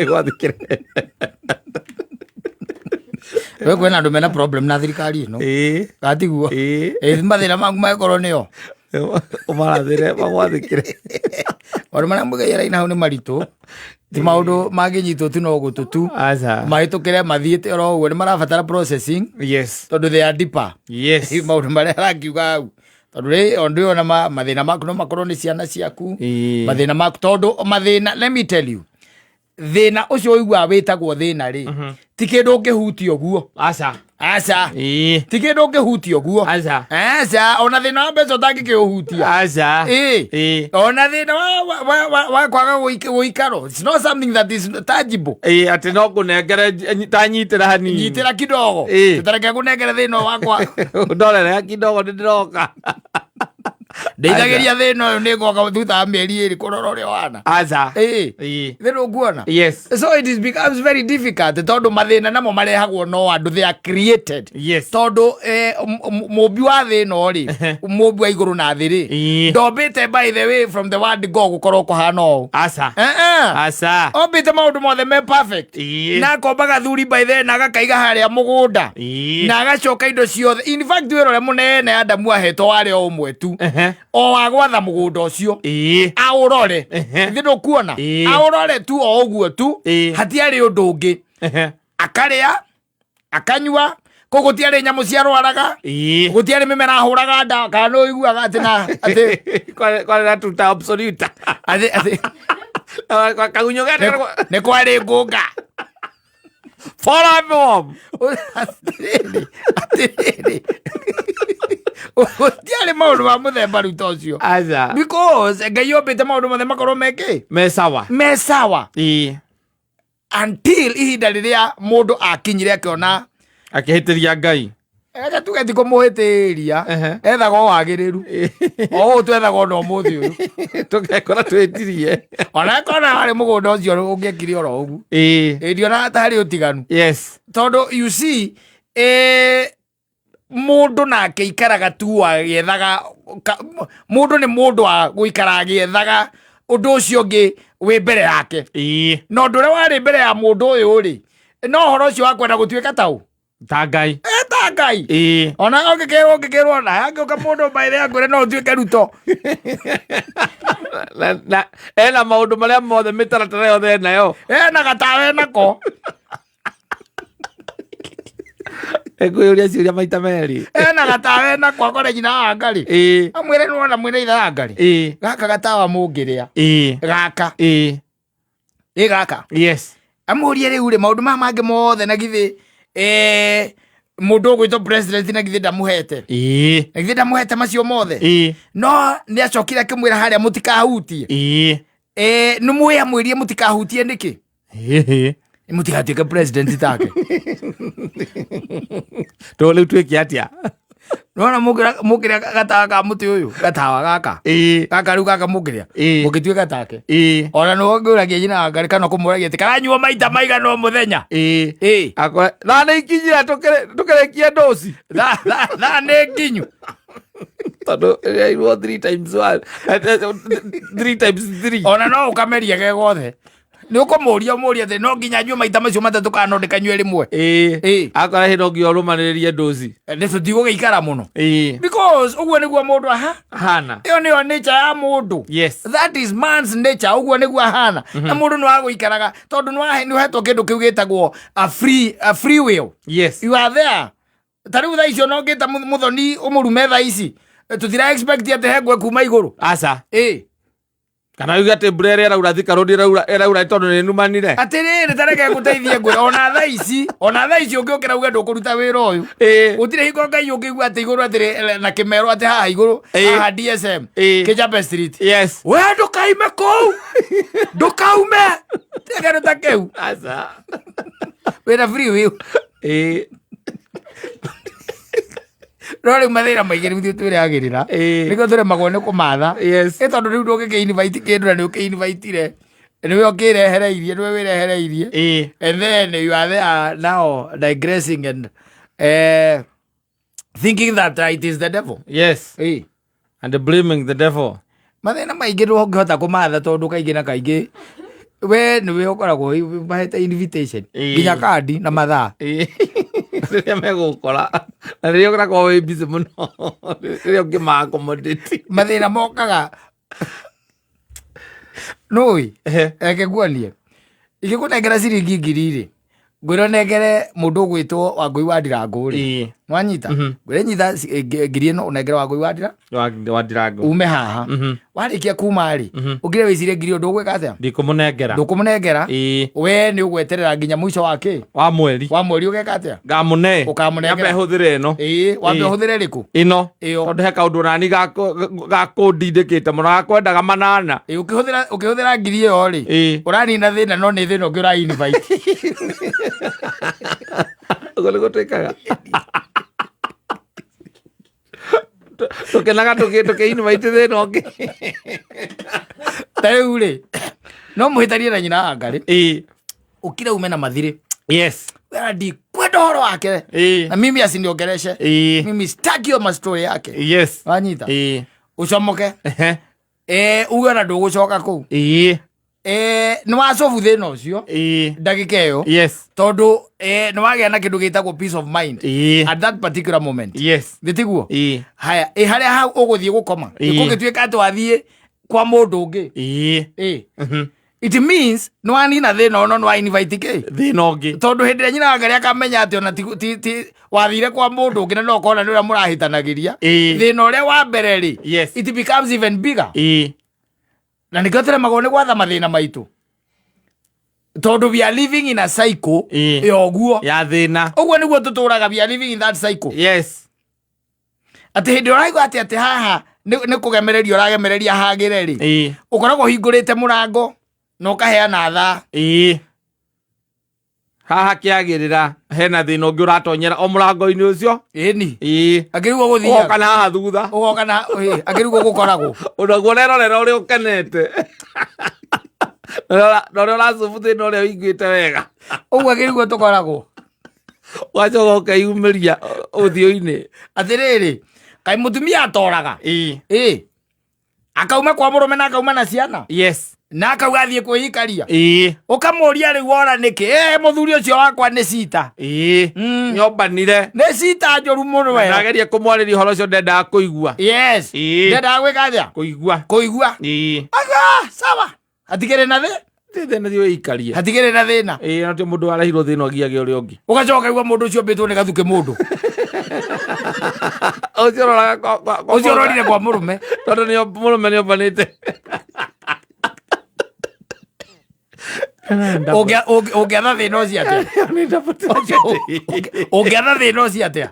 Gwathikire. We kwena andu mena problem na thirikari ino. Gatiguo. Mathina maku makorwo nio. Umarathire magwathikire. Oro mana mbugaira ina hau ni maritu. Ti maundu manginyitwo tu no gututu. Mahitukire mathiite oro uguo ni marabatara processing. Yes. Tondu they are deeper. Yes. Maundu maria arakiuga hau. Tondu ri ondu ona mathina maku no makorwo ni ciana ciaku. Mathina maku tondu mathina, let me tell you. Thina ucio uigua witagwo thina ri. Ti kindu ngihutio guo. Aca. Ti kindu ngihutio guo. Aca. Ona thina wa mbeca utangikiuhutia. Ona thina wa kwaga guikaro. It's not something that is tangible. Ati no kunengere tanyitira hanini. Nyitira kidogo. Tutareke kunengere thina wakwa. Ndorere kidogo ndiroka. Ndeithagiria thina uyu ni ngoka thutha mieri iri kurora uria wana. Thina ukuona. Yes. So it becomes very difficult tondu mathina namo marehagwo no andu, they are created. Yes. Tondu mumbi wa thina uri mumbi wa iguru na thi ri ndombite by the way from the word go gukorwo kuhana uu. Ombite maundu mothe me perfect. Na akomba gathuri by the na agakaiga haria mugunda na agacoka indo ciothe. In fact wirore munene Adamu ahetwo wari o umwe tu. O wagwatha mugunda ucio aurore thino kuona aurore tu o uguo tu hatiari undu ungi akaria akanyua kogutiari nyamu cia rwaraga gutiari mimera huraga nda kana uiguaga atina ati kwa na tuta absolute ati kagunyo gete ne kwari ngunga follow me Tiare maundu ma muthemba riu ta ucio. Because Ngai ombite maundu mothe makorwo me sawa. Until ihinda riria mundu akinyire akiona akihitiria Ngai. Ega tugeti kumuhitiria ethaga o wagiriru. O twethaga no muthi uyu. Tugekora twetirie. Ona kona hari mugunda ucio ungekiri oro ugu. Ndiona ta hari utiganu. Yes. Tondu you see mundu nake ikaraga tu agiethaga mundu ni mundu wa guikara agiethaga undu ucio ungi wi mbere yake. No ndu ria wari mbere ya mundu uyu ri no horo ucio wakwenda gutuika tau ta Ngai. Ta Ngai. Ona ungikirwo na yangiuka mundu mbaire yakwire no utuike Ruto. Na ena maundu maria mothe mitaratara yothe nayo. Ena gatawe nako. Ekuria ciuria maita meri. Ena gatawe nako akore nyina wa Ngari. Amwire nuona mwine itha wa Ngari. Gaka gatawa mungiria. Gaka. Gaka. Yes. Amurie riu ri maundu ma mangi mothe na githi mundu ugwitwo president na githi ndamuhete. Na githi ndamuhete macio mothe. No ni acokire akimwira haria mutikahutie. Numwe amwirie mutikahutie niki? Mutigatuike president take. To riu twiki atia. Nona mukiria gatawa ka muti uyu gatawa gaka. Gaka riu gaka mukiria. Mugituika take. Ona no nguragia nyina wa Ngari kana kumuragia ati karanyua maita maiga no muthenya. Akwa na ni kinyira tukerekia dosi. Na ni kinyu. Tondu I was 3 times 1. 3 times 3. Ona no ukameria ge gothe. Ni ukumuria muria the no nginya nyua maita macio matatu kana no ndikanywe rimwe. Akora hino ngiorumaniria dosi. Ndeto tigugikara muno. Because uguo niguo mundu hana. Iyo niyo nature ya mundu. Yes. That is man's nature. Uguo niguo hana. Na mundu no aguikaraga tondu no hetwo kindu kiu gitagwo a free will. Yes. You are there. Tariu tha icio no ngita muthoni umurume tha ici. Tutira expect ate hegwe kuma iguru. Aca. Kana yuga te brere era urathika rodi era tondu ni numanire. Atiriri tareke guteithie ngwe ona tha ici ungiukira uge ndukuruta wira uyu. Gutire hingo Ngai ungigua ati iguru atire na kimero ati haha iguru haha DSM Kijabe Street. Yes. We ndukaime kou. Ndukaume. Tegero takeu. Aca. Wira free will. Rori mathira maigä rä u tå rä agä rä ra nä kä tå remagwo nä kå matha ä tondå rä u ndå gä kä invite kä ndå na nä å kä invite-ire nä we å kä rehereirie nä we wä rehereirie and then you are there now digressing and thinking that it is the devil. Yes. And blaming the devil. Mathina maingä ndå ngä hota kå matha tondå kaingä na kaingä we niwe ukoragwo bahete invitation nginya kandi na mathaa riria megukora na riria ukoragwo wi busy muno riria ungima accommodate mathina mokaga noi eke guonie igikunengera ciringi 1000 ngwira nengere mundu ugwitwo Wangui wa Ndirangu ri mwanyita ngwira nyitha 1000 ino unengere Wangui wa Ndirangu ume haha warikia kuma ri ugire wicire 1000 ndugwika atia ndikumunengera we ni ugweterera nginya mwisho wake wa mweri ugeka atia ngamune ukamunengera huthire ino wambe huthire riku ino tondu he kaundu nani gakundindikite muno gakwendaga manana ukihũthĩra 1000 iyo ri uranina thina no ni thina ungi ura invite Gole gotekaga. Tukenaga invite theno okay. Taure. No muhitarie na nyina angari. Ukira ume na mathiri. Yes. Wera di kwenda horo wake. Na mimi asiniongereshe. Mimi sitaki hiyo story yake. Yes. Wanyita. Ucomoke. Uga na ndugucoka ku. Ni wacobu thina ucio ndagika iyo yes tondu ni wagia na kindu gitagwo peace of mind at that particular moment yes gitiguo haya haria ha uguthie gukoma ikugituika ati wathie kwa mundu ungi it means no wanina thina ono no invite ke thina ungi tondu hindi nyina ngari akamenya ati ona ti wathire kwa mundu ungi no kona ni uria murahitanagiria thina uria wa mbere ri it becomes even bigger na nikotera magone gwatha mathina maitu tondu we are living in a cycle yoguo ya thina uguo niguo tuturaga we are living in that cycle yes ati hindi uraigo ati haha ni kugemereria uragemereria hagire ri ukoragwo hingurite murango no kaheana tha haha kiagirira hena thina ungi uratonyera o murango-ini ucio ni agirigwo guthia kana haha thutha kana agirigwo gukoragwo unaguo rero uri ukenete nore uracubu thina uria uiguite wega uguo agirigwo tukoragwo wacoka ukeyumiria uthio-ini atiriri kai mutumia atoraga akauma kwa murume na akauma na ciana yes na akaugathie kwihikaria ukamuria riu ora niki muthuri ucio wakwa ni cita nyombanire ni cita njoru muno we nageria kumwariria horo ucio ndendaga kuigua yes ndendaga gwika atia kuigua aga sawa atigere na thina thio ikarie atigere na thina no ti mundu arahirwo thina ogiage uria ungi ugacoka igua mundu ucio mbitwo ni gathuke mundu ucio rorire kwa murume tondu ni murume ni ombanite ungiatha thina ucio atia ungiatha thina ucio atia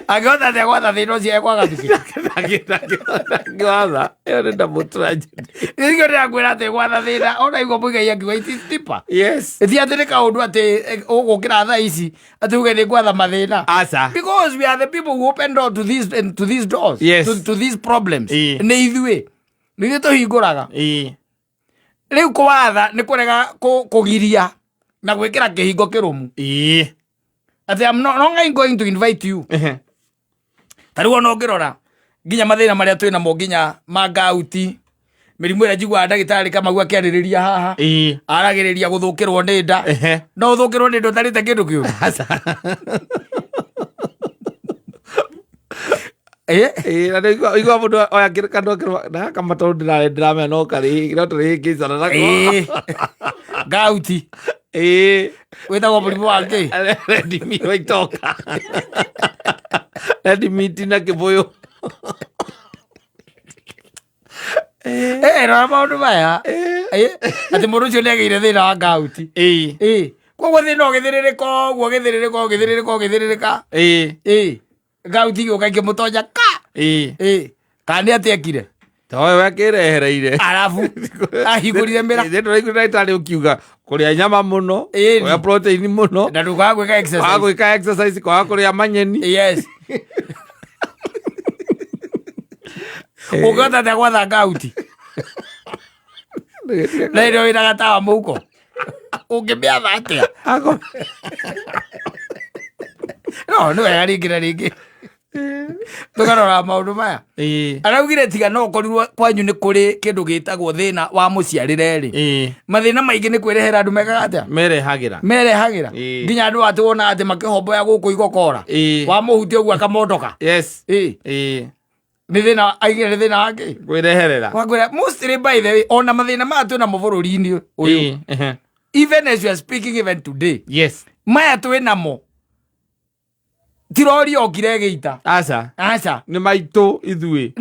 agĩotha atia gwatha thina ucio ekwaga thuki ngĩwatha ĩyo nĩ double tragedy nĩkĩo ndĩrakwĩra atĩ gwatha thĩna ona igua mũigai akiuga it is deeper yes ĩti atĩ nĩ kaũndũ atĩ ũgũkĩra thaa ici atĩ uge nĩ gwatha mathĩna aca because we are the people who open door to these doors to these problems nĩ ithuĩ nĩ tũhingũraga rĩu kũwatha nĩ kũrega kũgiria na gwĩkĩra kĩhingo kĩrũmu ati I'm not going to invite you tariu ona ngirora nginya mathina maria twina mo nginya magauti mirimu ira njigua ndagitari Kamau akiaririria haha aragiriria guthukirwo ni nda no uthukirwo ni nda utarite kindu kiu na igua mundu oya kandu na kamatoru ndirame no kari no turi kizana nako gauti wetagwo mũrimũ wa kĩ redimi waitoka redimiti na kĩbũyũ rora maũndũ maya atĩ mũndũ ũcio nĩagĩire thĩna wa ngauti koguo thĩna ũgĩthĩrĩrĩka ũguo ũgĩthĩrĩrĩka ngauti gĩũka ikĩmũtonya kana nĩ atĩ ekire towe wakĩrehereire arabu ahingũrire mĩra ndagĩtarĩ ũkiuga kũrĩa nyama mũno kũrĩa protein mũno na ndũkaga gwĩka exercise kwaga kũrĩa manyeni yes ũngĩhota atĩa gwatha ngauti na ĩrĩa wĩna gatawa mũhuko ũngĩmĩatha atĩa no nĩ wega rĩngĩ na rĩngĩ tukarora maundu maya araugire tiga no korirwo kwanyu ni kuri kindu gitagwo thina wa muciarire ri mathina maingi ni kwirehera andu mekaga atia merehagira nginya andu atuona ati makihomboya guku igokora wa muhuti uguo akamondoka ni thina aigire ni thina wake kwireherera wakwira mostly by the way ona mathina ma tu na mubururi-ini uyu even as you are speaking even today maya tu namo tirori okire geita aca ni maito ithui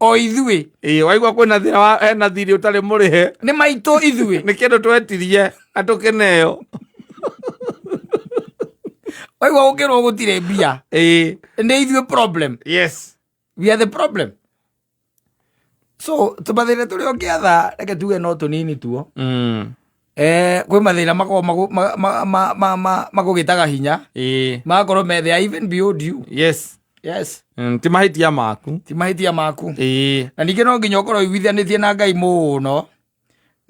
o ithui waigua kwina thina wa hena thiri utari murihe ni maito ithui ni kindu twetirie atukeneo waigua gukirwo gutire mbia ni ithui problem we are the problem so tumathire turi okiatha reke tuge no tunini tuo kwi mathina makugitaga hinya magakorwo me they are even beyond you ti mahitia maku na ningĩ no nginya ũkorwo iguithanĩtie na Ngai mũno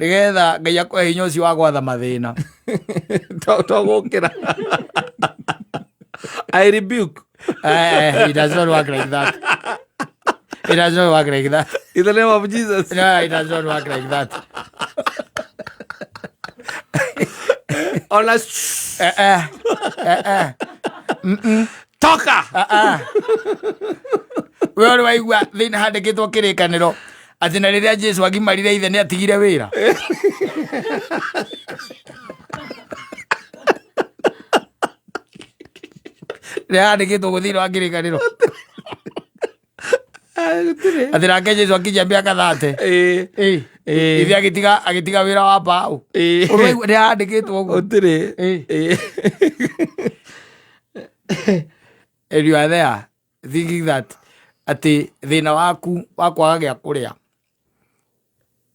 nĩgetha Ngai akũhe hinya ũcio wa gwatha mathĩna to gũkĩra I rebuke it does not work like that. It does not work like that. In the name of Jesus. No, it does not work like that. Toka. Wewe waigua thina handikitwo kirikaniro ati na riria Jesu agimarire ithe ni atigire wira. Ria handikitwo guthira wa kirikaniro. Ati nake Jesu akijambia akathate ithe agitiga wira wa pau ria handikitwo uguo utire and you are there thinking that ati thina waku wa kwaga gia kuria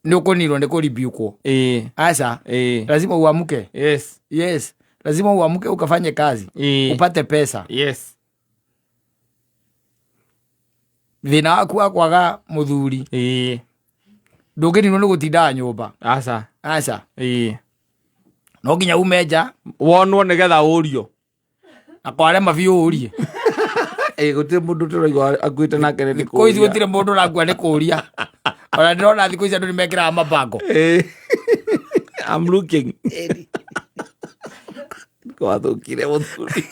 ni ukunirwo ni kuribukwo aca lazima uamuke lazima uamuke ukafanye kazi upate pesa thina waku wa kwaga muthuri ndungirinwo ni gutinda nyumba aca no nginya umenja wonwo nigetha urio akware mabiu urie gutire mundu turaigua akuite nake ni ko ithi gutire mundu rangua ni kuria ona ndirona thiku ici andu ni mekiraga mabango I'm looking kwathukire muthuri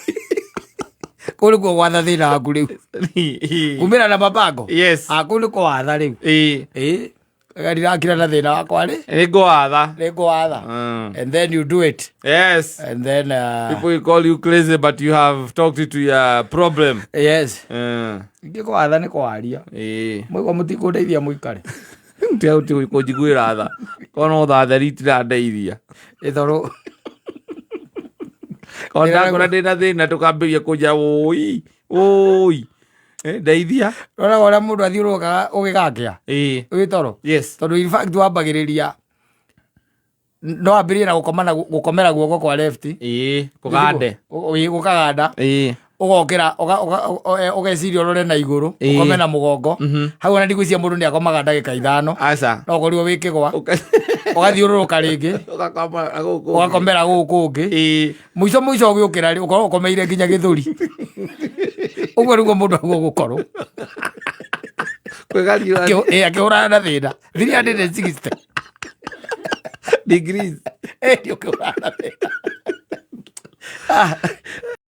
kuri ko watha thina waku riu kumira na mabango akuri ko watha riu ndirakira na thina wakwa ri ningwatha and then you do it and then people will call you crazy but you have talked to your problem ngĩkwatha nĩ kwaria mwĩgua mũtikũndeithia mũikare kũnjiguĩra tha kono thatheri itirandeithia ĩthorũ kona ndĩna thĩna tũkambĩria kũnja ũi ndeithia roraga ũrĩa mũndũ athiũrũrũkaga ũgĩgakĩa wĩ toro tondũ in fact wambagĩrĩria no wambĩrĩrie na gũkomera guoko kwa left kũgande gũkaganda ũgokĩra ũgeciria ũrore na igũrũ ũkome na mũgongo hau ona ndigwĩcia mũndũ nĩ akomaga ndagĩka 5 no ũkorirwo wĩ kĩgwa ũgathiũrũrũka rĩngĩ ũgakomera gũkũ ũngĩ mũico ũgĩũkĩra rĩ ũkorwo ũkomeire nginya gĩthũri ũguo nĩguo mũndũ aguo gũkorwo akĩhũrana na thĩna 360 degrees ũkĩhũrana na thĩna